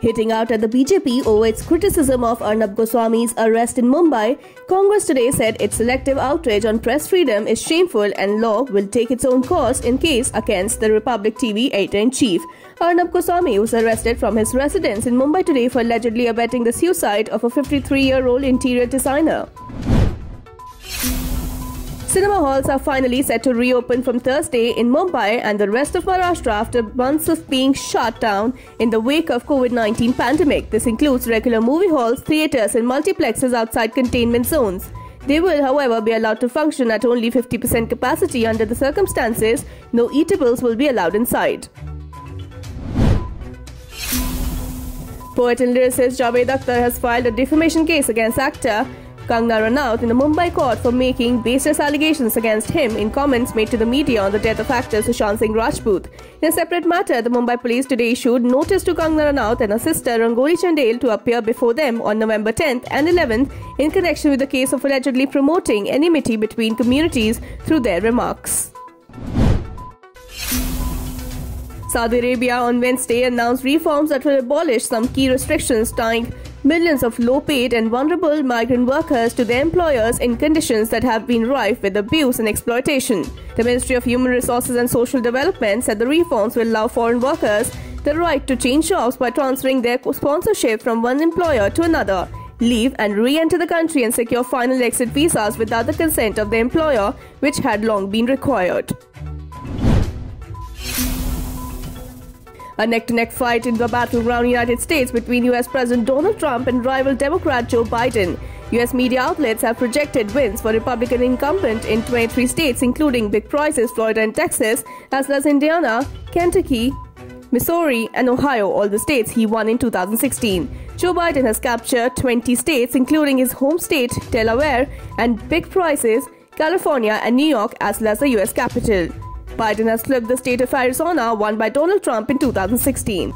Hitting out at the BJP over its criticism of Arnab Goswami's arrest in Mumbai, Congress today said its selective outrage on press freedom is shameful and law will take its own course in case against the Republic TV editor-in-chief. Arnab Goswami was arrested from his residence in Mumbai today for allegedly abetting the suicide of a 53-year-old interior designer. Cinema halls are finally set to reopen from Thursday in Mumbai and the rest of Maharashtra after months of being shut down in the wake of COVID-19 pandemic. This includes regular movie halls, theatres and multiplexes outside containment zones. They will, however, be allowed to function at only 50% capacity under the circumstances. No eatables will be allowed inside. Poet and lyricist Javed Akhtar has filed a defamation case against actor Kangana Ranaut in the Mumbai court for making baseless allegations against him in comments made to the media on the death of actor Sushant Singh Rajput. In a separate matter, the Mumbai police today issued notice to Kangana Ranaut and her sister Rangoli Chandel to appear before them on November 10th and 11th in connection with the case of allegedly promoting enmity between communities through their remarks. Saudi Arabia on Wednesday announced reforms that will abolish some key restrictions tying millions of low-paid and vulnerable migrant workers to their employers in conditions that have been rife with abuse and exploitation. The Ministry of Human Resources and Social Development said the reforms will allow foreign workers the right to change jobs by transferring their sponsorship from one employer to another, leave and re-enter the country and secure final exit visas without the consent of the employer, which had long been required. A neck-to-neck fight in the battleground United States between US President Donald Trump and rival Democrat Joe Biden. US media outlets have projected wins for Republican incumbent in 23 states including big prices Florida and Texas, as well as Indiana, Kentucky, Missouri and Ohio, all the states he won in 2016. Joe Biden has captured 20 states including his home state, Delaware, and big prices, California and New York, as well as the US Capitol. Biden has flipped the state of Arizona, won by Donald Trump in 2016.